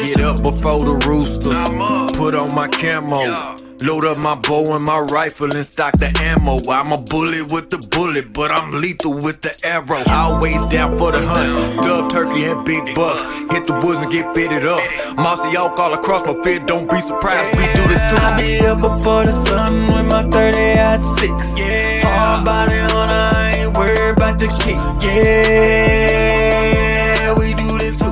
Get up before the rooster, put on my camo, load up my bow and my rifle and stock the ammo. I'm a bullet with the bullet, but I'm lethal with the arrow. Always down for the hunt, dove turkey and big bucks. Hit the woods and get fitted up. Mossy oak all across my fit, don't be surprised, we do this too. I be up before the sun with my 30 at 6. Hard body on, I ain't worried about the kick. Yeah, we do this too.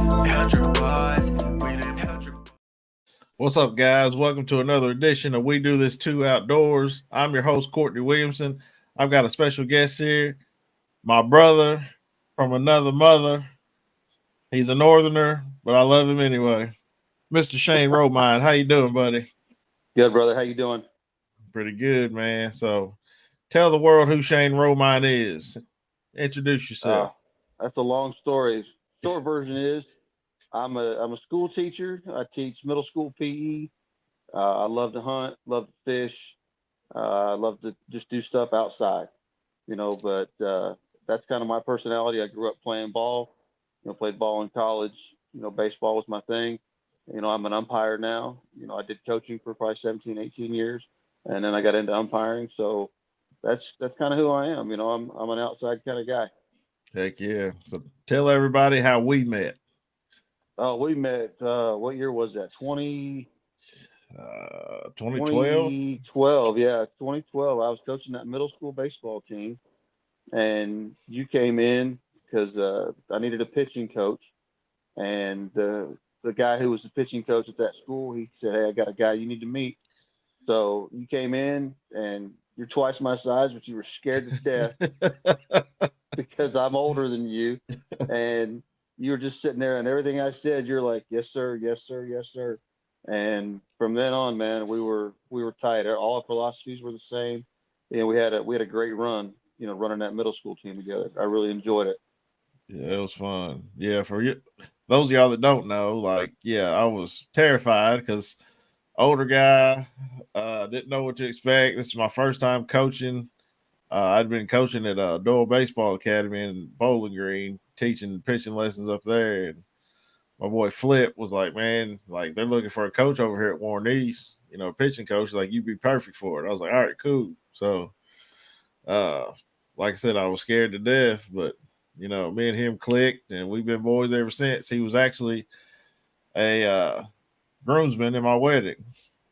What's up, guys? Welcome to another edition of We Do This Too Outdoors. I'm your host, Courtney Williamson. I've got a special guest here, my brother from another mother. He's a northerner, but I love him anyway. Mr. Shane Romine, how you doing, buddy? Good, brother. How you doing? Pretty good, man. So tell the world who Shane Romine is. Introduce yourself. That's a long story. Short version is I'm a school teacher. I teach middle school PE. I love to hunt, love to fish. I love to just do stuff outside, but that's kind of my personality. I grew up playing ball, played ball in college. Baseball was my thing. I'm an umpire now. I did coaching for probably 17, 18 years, and then I got into umpiring. So that's kind of who I am. I'm an outside kind of guy. Heck yeah. So tell everybody how we met. Oh, we met, what year was that? 2012? 2012, yeah, 2012. I was coaching that middle school baseball team, and you came in because I needed a pitching coach, and the guy who was the pitching coach at that school, he said, "Hey, I got a guy you need to meet." So you came in, and you're twice my size, but you were scared to death because I'm older than you, and you were just sitting there, and everything I said, you're like, "Yes, sir, yes, sir, yes, sir." And from then on, man, we were tight. All our philosophies were the same. We had a great run, running that middle school team together. I really enjoyed it. Yeah, it was fun. Yeah, for you, those of y'all that don't know, I was terrified because older guy, didn't know what to expect. This is my first time coaching. I'd been coaching at Doyle Baseball Academy in Bowling Green, teaching pitching lessons up there. And my boy Flip was like, "Man, they're looking for a coach over here at Warren East, a pitching coach. Like, you'd be perfect for it." I was like, "All right, cool." So, like I said, I was scared to death, but me and him clicked, and we've been boys ever since. He was actually a groomsman in my wedding.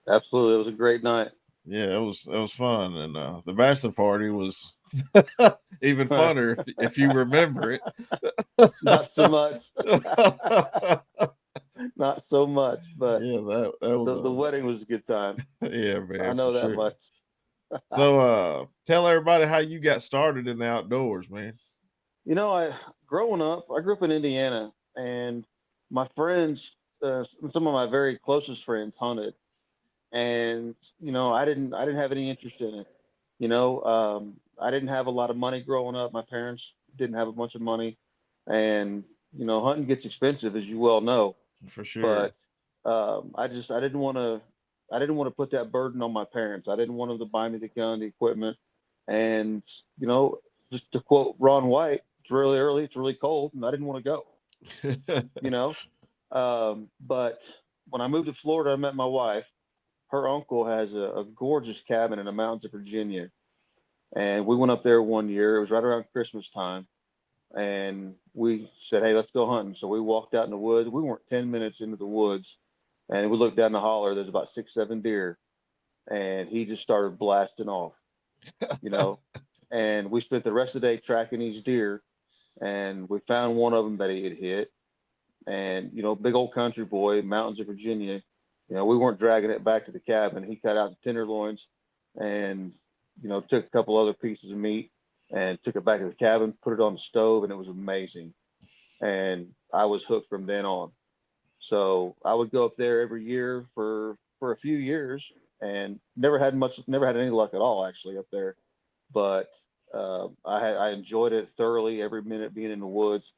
Absolutely, it was a great night. Yeah, it was fun, and the bachelor party was even funner if you remember it. Not so much. Not so much, but yeah, that was the wedding was a good time. Yeah, man, I know that sure. Much. So, tell everybody how you got started in the outdoors, man. Growing up, I grew up in Indiana, and my friends, some of my very closest friends, hunted. And I didn't have any interest in it. I didn't have a lot of money growing up. My parents didn't have a bunch of money, and hunting gets expensive, as you well know. For sure. But I didn't want to put that burden on my parents. I didn't want them to buy me the gun, the equipment, and just to quote Ron White, "It's really early, it's really cold," and I didn't want to go. But when I moved to Florida, I met my wife. Her uncle has a gorgeous cabin in the mountains of Virginia. And we went up there one year. It was right around Christmas time. And we said, "Hey, let's go hunting." So we walked out in the woods. We weren't 10 minutes into the woods. And we looked down the holler. There's about 6, 7 deer. And he just started blasting off, And we spent the rest of the day tracking these deer. And we found one of them that he had hit. And, big old country boy, mountains of Virginia. We weren't dragging it back to the cabin. He cut out the tenderloins and, took a couple other pieces of meat and took it back to the cabin, put it on the stove, and it was amazing. And I was hooked from then on. So I would go up there every year for a few years and never had any luck at all, actually, up there. But I enjoyed it thoroughly, every minute being in the woods.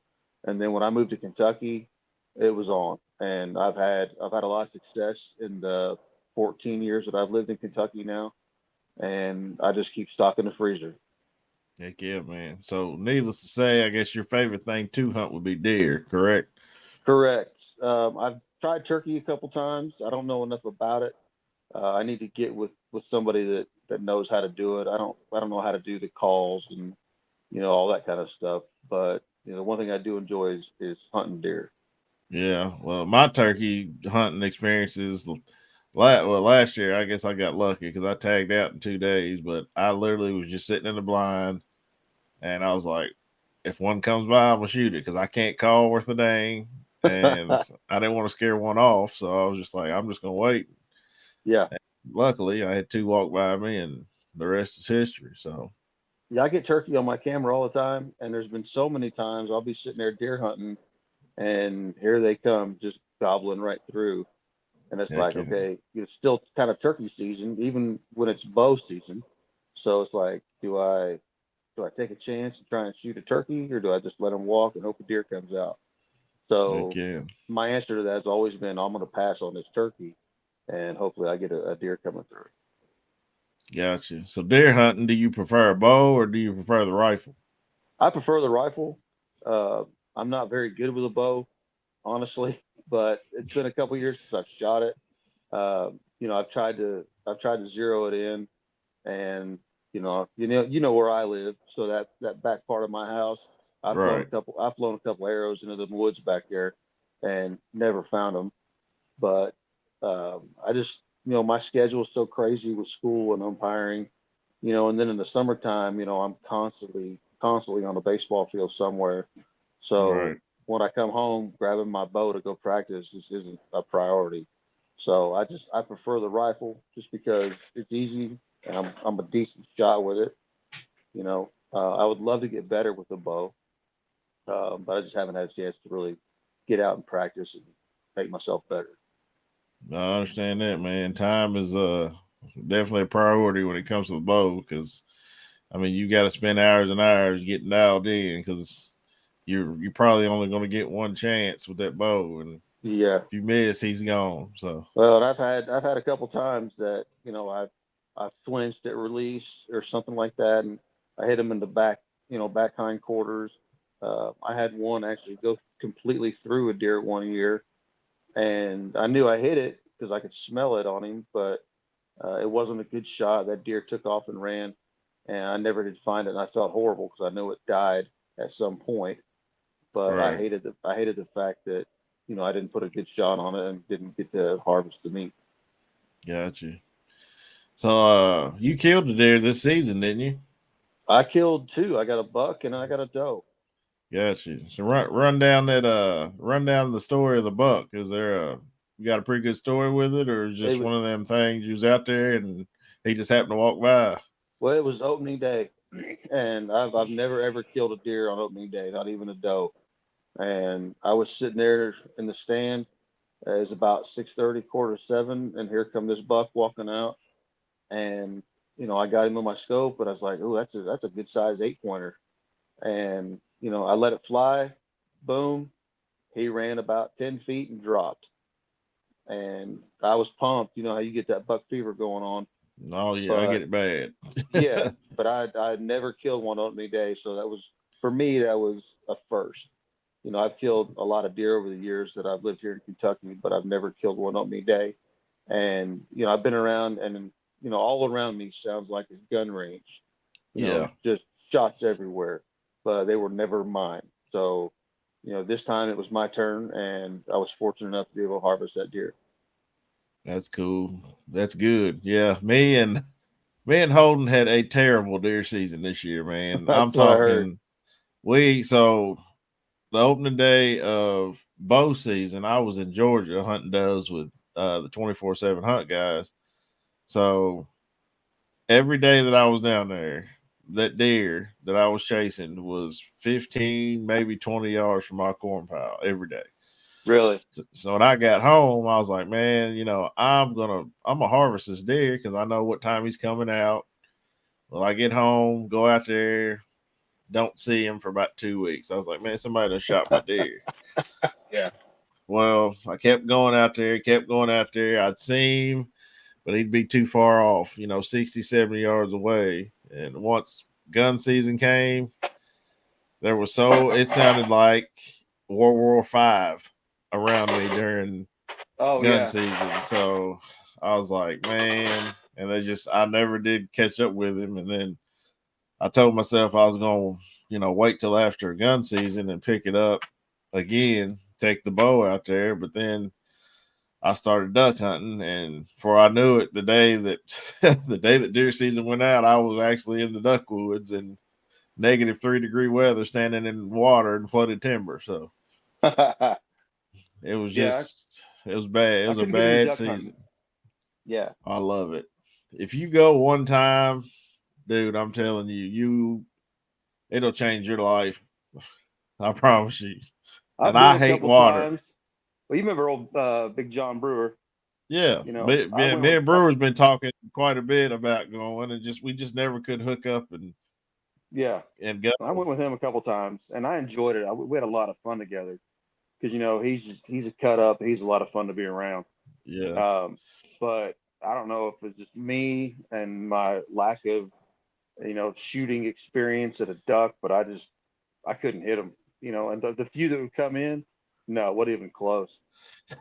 And then when I moved to Kentucky, it was on. And I've had a lot of success in the 14 years that I've lived in Kentucky now, and I just keep stocking the freezer. Heck yeah, man. So needless to say, I guess your favorite thing to hunt would be deer, correct? Correct. I've tried turkey a couple times. I don't know enough about it. I need to get with somebody that knows how to do it. I don't know how to do the calls and all that kind of stuff. But one thing I do enjoy is hunting deer. Yeah. Well, my turkey hunting experiences. Last year I guess I got lucky because I tagged out in 2 days, but I literally was just sitting in the blind, and I was like, if one comes by, I'm gonna shoot it because I can't call worth a dang, and I didn't want to scare one off, so I was just like, I'm just gonna wait. Yeah. Luckily, I had two walk by me, and the rest is history. So, Yeah, I get turkey on my camera all the time, and there's been so many times I'll be sitting there deer hunting, and here they come just gobbling right through. And it's heck like, yeah, okay, it's still kind of turkey season, even when it's bow season. So it's like, do I take a chance and try and shoot a turkey, or do I just let them walk and hope a deer comes out? heck So yeah, my answer to that has always been, I'm going to pass on this turkey, and hopefully I get a deer coming through. gotcha. So, deer hunting, do you prefer a bow or do you prefer the rifle? I prefer the rifle. Uh, I'm not very good with a bow, honestly, but it's been a couple years since I've shot it. I've tried to zero it in, and you know where I live, so that back part of my house, Right, I've flown a couple arrows into the woods back there, and never found them. But I just my schedule is so crazy with school and umpiring, and then in the summertime, I'm constantly on a baseball field somewhere. So right. when I come home, grabbing my bow to go practice just isn't a priority. So I prefer the rifle just because it's easy and I'm a decent shot with it. I would love to get better with the bow, but I just haven't had a chance to really get out and practice and make myself better. I understand that, man. Time is definitely a priority when it comes to the bow because I mean you got to spend hours and hours getting dialed in because you're probably only going to get one chance with that bow, and Yeah. if you miss, he's gone. So Well, and I've had a couple times that I've flinched at release or something like that, and I hit him in the back, back hindquarters. I had one actually go completely through a deer one year, and I knew I hit it because I could smell it on him, but it wasn't a good shot. That deer took off and ran, and I never did find it, and I felt horrible because I know it died at some point. But I right, hated the fact that I didn't put a good shot on it and didn't get to harvest the meat. got you. So you killed the deer this season, didn't you? I killed two. I got a buck and I got a doe. Got you. So run down the story of the buck. Is there you got a pretty good story with it, or is it It just was one of them things you was out there and he just happened to walk by? well, it was opening day, and I've never ever killed a deer on opening day, not even a doe. And I was sitting there in the stand. It's about 6:30, quarter to 7, and here come this buck walking out, and I got him in my scope, and I was like, "Oh, that's a good size 8 pointer." And I let it fly. Boom, he ran about 10 feet and dropped. And I was pumped. You know how you get that buck fever going on. Oh yeah, I get But it bad. yeah, but I never killed one on opening day, so that was for me that was a first. I've killed a lot of deer over the years that I've lived here in Kentucky, but I've never killed one on opening day. And I've been around, and all around me sounds like a gun range. Yeah, Just shots everywhere, but they were never mine. So this time it was my turn, and I was fortunate enough to be able to harvest that deer. that's cool. That's good. Yeah, me and Holden had a terrible deer season this year, man. I'm That's what I heard. talking so the opening day of bow season, I was in Georgia hunting does with the 24/7 hunt guys. So every day that I was down there, that deer that I was chasing was 15, maybe 20 yards from my corn pile every day. Really? So when I got home, I was like, man, I'm gonna harvest this deer because I know what time he's coming out. Well, I get home, go out there, don't see him for about 2 weeks. I was like, man, somebody done shot my deer. Yeah. Well, I kept going out there, I'd see him, but he'd be too far off, 60, 70 yards away. And once gun season came, it sounded like World War V around me Oh gun yeah. season. So I was like, man, and I never did catch up with him. And then I told myself I was going to, wait till after gun season and pick it up again, take the bow out there. But then I started duck hunting, and before I knew it, the day that the day that deer season went out, I was actually in the duck woods and -3-degree weather, standing in water and flooded timber. So it was Yeah, it was bad. It I was a couldn't get into bad duck hunting. season. Yeah. I love it. If you go one time, dude, I'm telling you, it'll change your life. I promise you. I've And been I a hate couple water. times. Well, you remember old Big John Brewer? Yeah, You know, I me went with and Brewer's been talking quite a bit about going, and we just never could hook up yeah, and go. I went with him a couple times, and I enjoyed it. We had a lot of fun together because he's a cut up. He's a lot of fun to be around. Yeah, But I don't know if it's just me and my lack of shooting experience at a duck, but I couldn't hit him. And the few that would come in, no, it wasn't even close.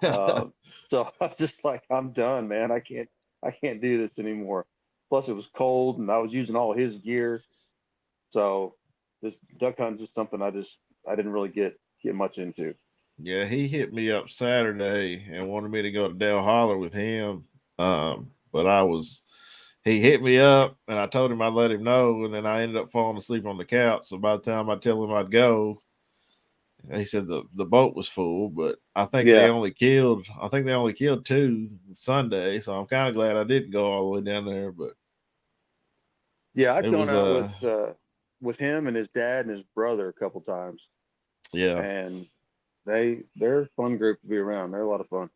So I was just like, I'm done, man. I can't do this anymore. Plus, it was cold, and I was using all his gear. So this duck hunt is just something I didn't really get much into. yeah. He hit me up Saturday and wanted me to go to Dale Holler with him. But he hit me up, and I told him I'd let him know, and then I ended up falling asleep on the couch. So by the time I tell him I'd go, he said the boat was full, but Yeah, I think they only killed two Sunday, so I'm kind of glad I didn't go all the way down there. But yeah. I've it gone was out with him and his dad and his brother a couple times, yeah, and they're a fun group to be around. They're a lot of fun.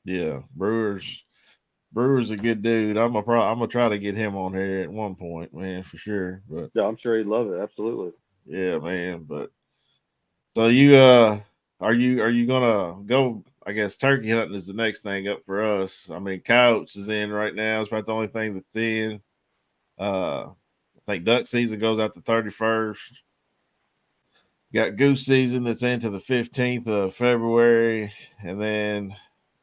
yeah. Brewer's a good dude. I'm gonna try to get him on here at one point, man, for sure. But Yeah, I'm sure he'd love it. Absolutely. yeah, man. But so you are you gonna go? I guess turkey hunting is the next thing up for us. I mean, coyotes is in right now. It's about the only thing that's in. I think duck season goes out the 31st. Got goose season that's into the 15th of February, and then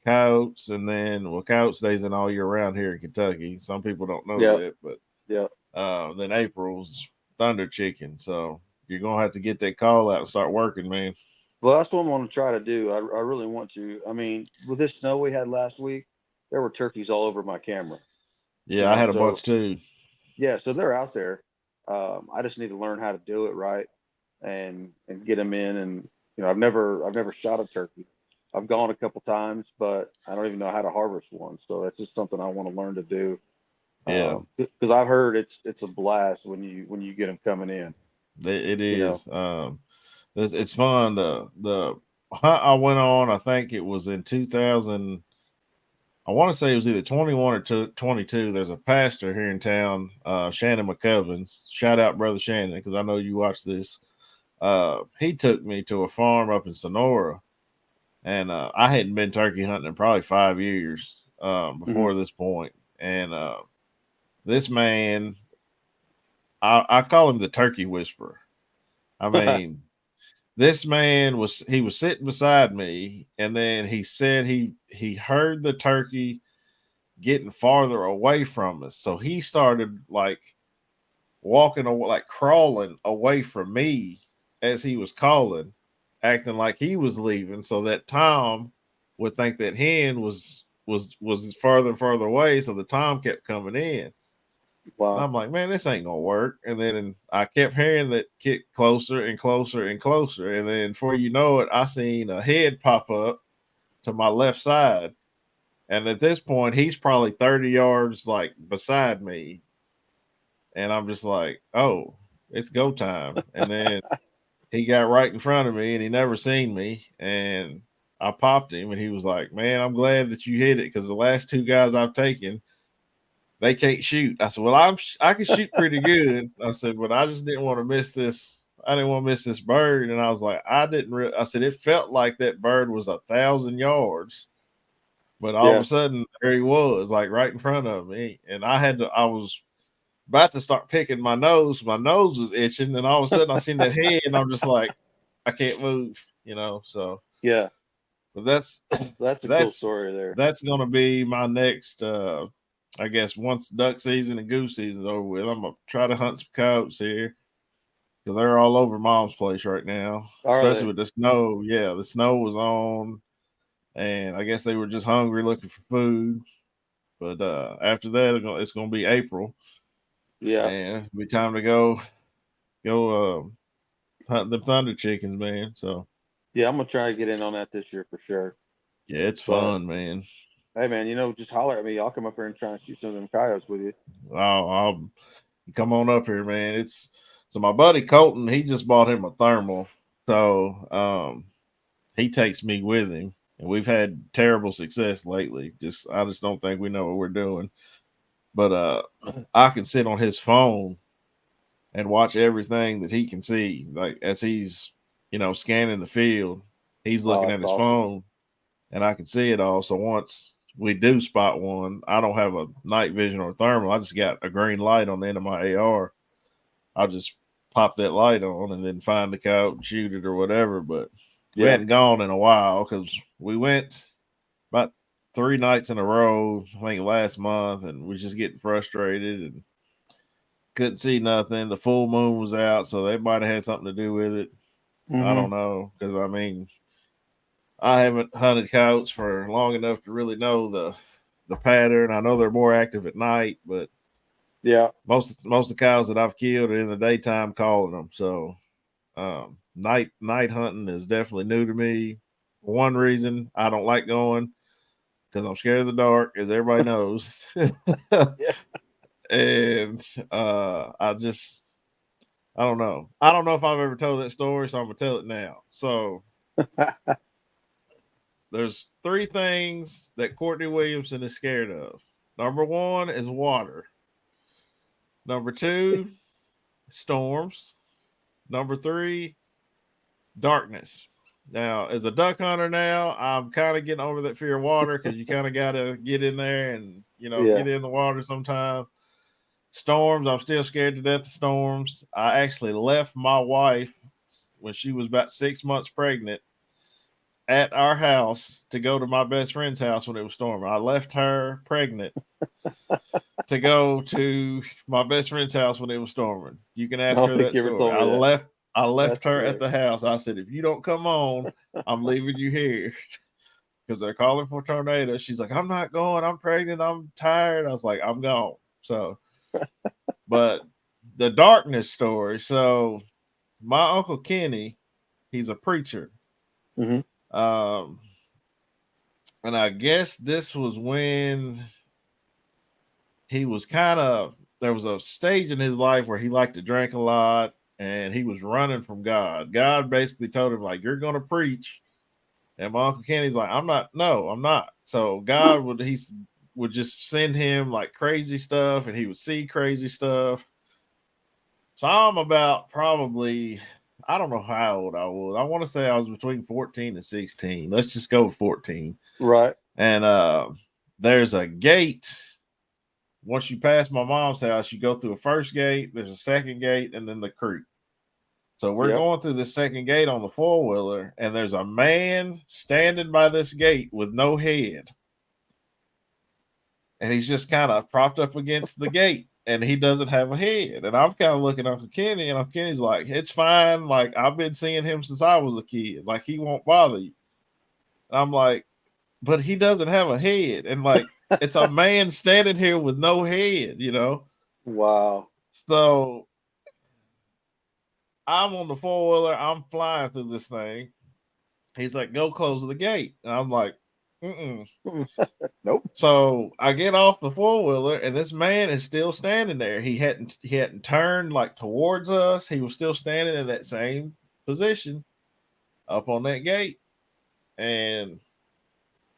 coyotes, and then coyote stays in all year round here in Kentucky. Some people don't know Yeah, that, but yeah. then April's thunder chicken. So you're gonna have to get that call out and start working, man. Well, that's what I'm going to try to do. I really want to. I mean, with this snow we had last week, there were turkeys all over my camera. Yeah, I had a So bunch too. yeah, so they're out there. I just need to learn how to do it right and get them in. And I've never shot a turkey. I've gone a couple times, but I don't even know how to harvest one. So that's just something I want to learn to do. Yeah, Because I've heard it's a blast when you get them coming in. it You know. is. It's fun. The hunt I went on, I think it was in 2000. I want to say it was either 21 or 22. There's a pastor here in town, Shannon McCubbins. Shout out, brother Shannon, because I know you watch this. He took me to a farm up in Sonora, and I hadn't been turkey hunting in probably 5 years Mhm. before this point. And this man, I call him the turkey whisperer. I mean, this man was sitting beside me, and then he said he heard the turkey getting farther away from us. So he started like walking away, like crawling away from me as he was calling, acting like he was leaving, so that Tom would think that hen was further and further away. So the Tom kept coming in. And Wow. I'm like, man, this ain't gonna work. And then I kept hearing that get closer and closer and closer. And then before you know it, I seen a head pop up to my left side. And at this point, he's probably 30 yards like beside me. And I'm just like, oh, it's go time. And then he got right in front of me and he never seen me. And I popped him and he was like, man, I'm glad that you hit it because the last two guys I've taken, they can't shoot. I said, well, I can shoot pretty good. I said, but I just didn't want to miss this. I didn't want to miss this bird. And I was like, I said, it felt like that bird was 1,000 yards. But all of Yeah. a sudden, there he was, like right in front of me. And I was about to start picking my nose. My nose was itching. And all of a sudden, I seen that head, and I'm just like, I can't move, So Yeah. But that's That's a cool story there. That's gonna be my next I guess once duck season and goose season's over with, I'm gonna try to hunt some coyotes here because they're all over Mom's place right now, especially with the snow. Yeah, the snow was on, and I guess they were just hungry, looking for food. But after that, it's gonna be April. Yeah, and it'll be time to go hunt them thunder chickens, man. So yeah, I'm gonna try to get in on that this year for sure. yeah, it's fun, man. Hey, man, just holler at me. I'll come up here and try and shoot some of them coyotes with you. I'll come on up here, man. So my buddy Colton, he just bought him a thermal, so he takes me with him, and we've had terrible success lately. I just don't think we know what we're doing. But I can sit on his phone and watch everything that he can see, like as he's scanning the field. He's looking at his phone, and I can see it all. So once we do spot one, I don't have a night vision or thermal. I just got a green light on the end of my AR. I'll just pop that light on and then find the coyote and shoot it or whatever. But we hadn't gone in a while because we went about 3 nights in a row, I think last month, and we just getting frustrated and couldn't see nothing. The full moon was out, so they might have had something to do with it. Mm-hmm. I don't know, because I haven't hunted coyotes for long enough to really know the pattern. I know they're more active at night, but yeah, most of the cows that I've killed are in the daytime calling them. So night hunting is definitely new to me. For one reason, I don't like going because I'm scared of the dark, as everybody knows. Yeah. And I don't know. I don't know if I've ever told that story, so I'm gonna tell it now. So there's 3 things that Courtney Williamson is scared of. Number 1 is water. Number 2, storms. Number 3, darkness. Now, as a duck hunter now, I'm kind of getting over that fear of water because you kind of got to get in there and, get in the water sometime. Storms, I'm still scared to death of storms. I actually left my wife when she was about 6 months pregnant at our house to go to my best friend's house when it was storming. I left her pregnant to go to my best friend's house when it was storming. You can ask her that story. I left her at the house. I said, if you don't come on, I'm leaving you here because they're calling for tornadoes. She's like, I'm not going. I'm pregnant. I'm tired. I was like, I'm gone. So, but the darkness story. So my Uncle Kenny, he's a preacher. Mm-hmm. And I guess this was when he was there was a stage in his life where he liked to drink a lot and he was running from God. God basically told him, like, you're going to preach. And my Uncle Kenny's like, I'm not. So God would just send him like crazy stuff and he would see crazy stuff. So I'm about probably, I don't know how old I was. I want to say I was between 14 and 16. Let's just go with 14. Right. And there's a gate. Once you pass my mom's house, you go through a first gate, there's a second gate, and then the creek. So we're going through the second gate on the 4-wheeler, and there's a man standing by this gate with no head. And he's just kind of propped up against the gate, and he doesn't have a head. And I'm kind of looking at Uncle Kenny, and Uncle Kenny's like, it's fine. Like, I've been seeing him since I was a kid. Like, he won't bother you. And I'm like, but he doesn't have a head. And like, it's a man standing here with no head, Wow. So I'm on the 4-wheeler. I'm flying through this thing. He's like, go close the gate. And I'm like, Nope. So I get off the 4-wheeler and this man is still standing there. He hadn't turned like towards us. He was still standing in that same position up on that gate. And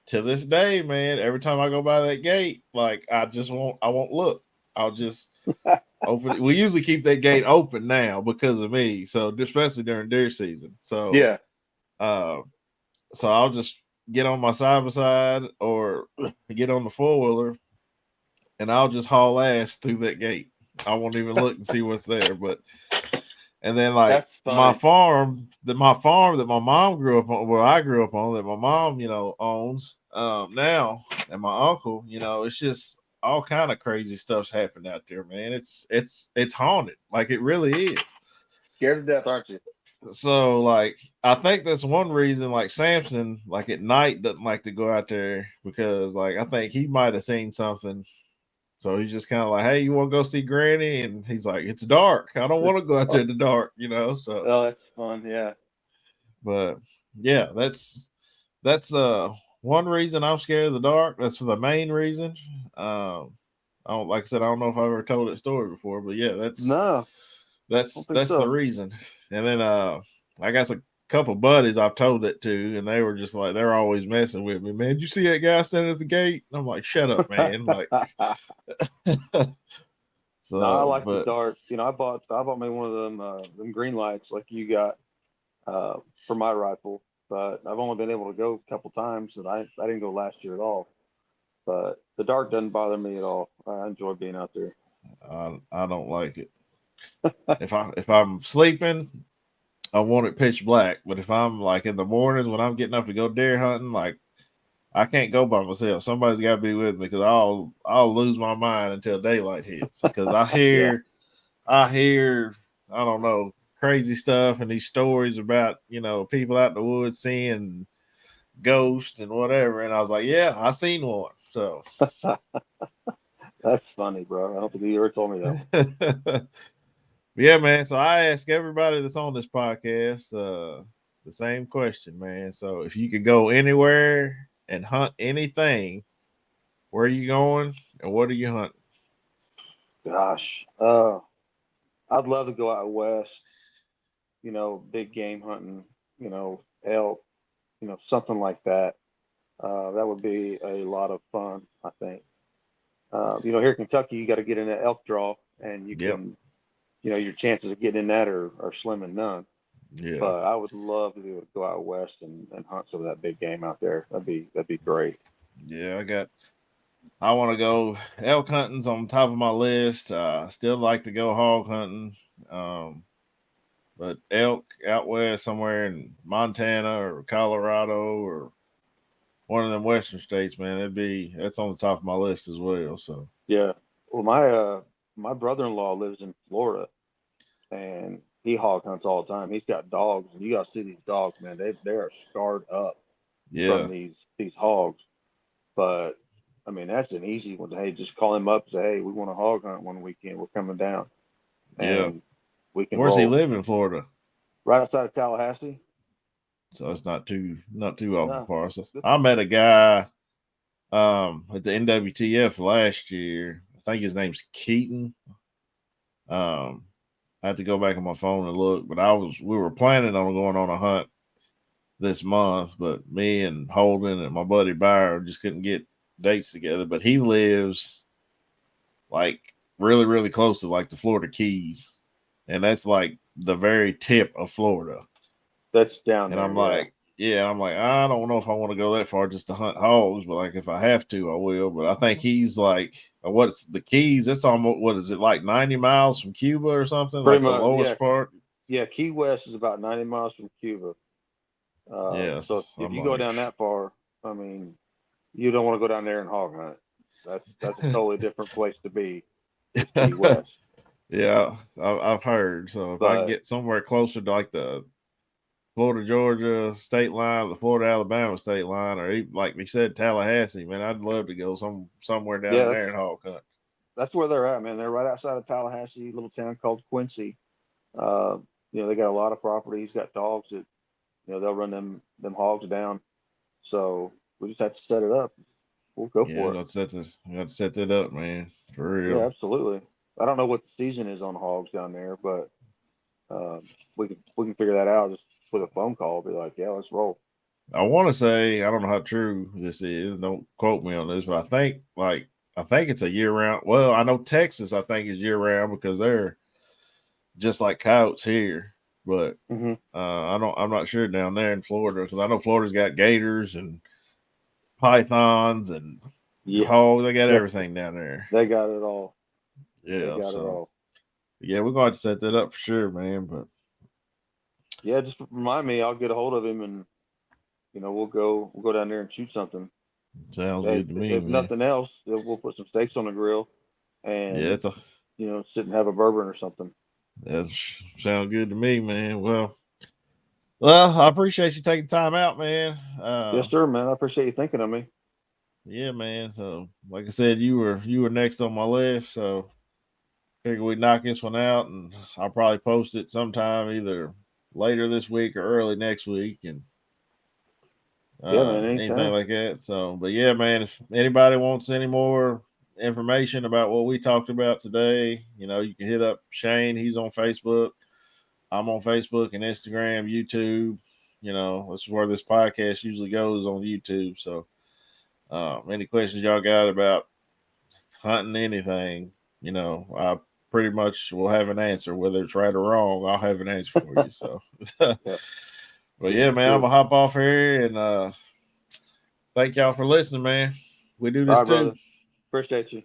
to this day, man, every time I go by that gate, like I won't look. I'll just open it. We usually keep that gate open now because of me. So especially during deer season. So yeah. So I'll just get on my side by side or get on the 4-wheeler and I'll just haul ass through that gate. I won't even look and see what's there. But And then like That's my funny. farm that my mom grew up on, where I grew up on, that my mom, owns now, and my uncle, it's just all kind of crazy stuff's happened out there, man. It's haunted. Like it really is. Scared to death, aren't you? So like I think that's one reason like Samson, like at night, doesn't like to go out there, because like I think he might have seen something. So he's just kind of like, hey, you want to go see Granny? And he's like, it's dark. I don't want to go out there in the dark, So, Oh, that's fun. Yeah. but yeah, that's one reason I'm scared of the dark. That's for the main reason. I don't, like I said, I don't know if I've ever told that story before, but yeah, No, I don't think that's the so. reason. And then I got a couple buddies I've told that to, and they were just like, they're always messing with me. Man, did you see that guy standing at the gate? And I'm like, shut up, man. Like No, I so, like the but dark. I bought me one of them green lights like you got for my rifle, but I've only been able to go a couple times, and I didn't go last year at all. But the dark doesn't bother me at all. I enjoy being out there. I don't like it. If I'm sleeping, I want it pitch black. But if I'm like in the mornings when I'm getting up to go deer hunting, like I can't go by myself. Somebody's got to be with me, because I'll lose my mind until daylight hits. Because Yeah, I hear I don't know, crazy stuff and these stories about people out in the woods seeing ghosts and whatever. And I was like, yeah, I seen one. So that's funny, bro. I don't think you ever told me that. yeah, man. So I ask everybody that's on this podcast the same question, man. So if you could go anywhere and hunt anything, where are you going and what are you hunting? Gosh, I'd love to go out west. Big game hunting. Elk. Something like that. That would be a lot of fun, I think. Here in Kentucky, you got to get in that elk draw, and you Yep. can, your chances of getting in that are slim and none. Yeah. But I would love to go out west and hunt some of that big game out there. That'd be great. Yeah, I want to go elk hunting's on top of my list. Still like to go hog hunting. But elk out west somewhere in Montana or Colorado or one of them western states, man, that's on the top of my list as well. So Yeah. Well, my brother-in-law lives in Florida, and he hog hunts all the time. He's got dogs, and you got to see these dogs, man. They are scarred up from yeah, these hogs. But I mean, that's an easy one. Hey, just call him up. Say, hey, we want to hog hunt one weekend. We're coming down, yeah. and we can Where's he roll live in Florida? right outside of Tallahassee. So it's not too awful No, far. So I met a guy at the NWTF last year. I think his name's Keaton. I had to go back on my phone and look, but we were planning on going on a hunt this month, but me and Holden and my buddy Byron just couldn't get dates together. But he lives like really, really close to like the Florida Keys, and that's like the very tip of Florida. that's down And there. I'm Yeah, like, yeah, I'm like, I don't know if I want to go that far just to hunt hogs, but like if I have to, I will. But I think he's like, what's the Keys? That's almost, what is it, like 90 miles from Cuba or something? pretty Like the much. Yeah, lowest part? yeah. Key West is about 90 miles from Cuba. Yes. So if I'm you go like, down that far, I mean, you don't want to go down there and hog hunt. That's a totally different place to be. Is Key West. yeah, I've heard. So if I can But get somewhere closer to like the Florida Georgia state line, the Florida Alabama state line, or even, like we said, Tallahassee, man, I'd love to go somewhere down yeah, there and hog hunt. that's where they're at, man. They're right outside of Tallahassee, a little town called Quincy. Uh, they got a lot of properties, got dogs that they'll run them hogs down. So we just have to set it up. We'll go Yeah, for it. I got to set that up, man, for Yeah, real. absolutely. I don't know what the season is on hogs down there, but we can figure that out just with a phone call. Be like, yeah, let's roll. I want to say, I don't know how true this is. Don't quote me on this, but I think it's a year round. Well, I know Texas, I think is year round because they're just like coyotes here. But Hmm. I'm not sure down there in Florida, because I know Florida's got gators and pythons and Yeah, hogs. They got they, everything down there. they got it all. They Yeah, got it so all. yeah, we're going to set that up for sure, man. But Yeah, just remind me. I'll get a hold of him, and we'll go down there and shoot something. Sounds Hey, good to me, if man. nothing else, we'll put some steaks on the grill, Yeah, and it's a sit and have a bourbon or something. that sounds good to me, man. Well, I appreciate you taking time out, man. Yes, sir, man. I appreciate you thinking of me. Yeah, man. So, like I said, you were next on my list, so figure we knock this one out, and I'll probably post it sometime either later this week or early next week, and Yeah, man. anything Anytime. like that. So, but yeah, man, if anybody wants any more information about what we talked about today, you can hit up Shane. He's on Facebook. I'm on Facebook and Instagram, YouTube. This is where this podcast usually goes, on YouTube. So, any questions y'all got about hunting anything, I pretty much will have an answer, whether it's right or wrong. I'll have an answer for you. So, Yeah. but yeah, man, I'm Good. gonna hop off here and thank y'all for listening, man. We do All this right, too. brother. Appreciate you.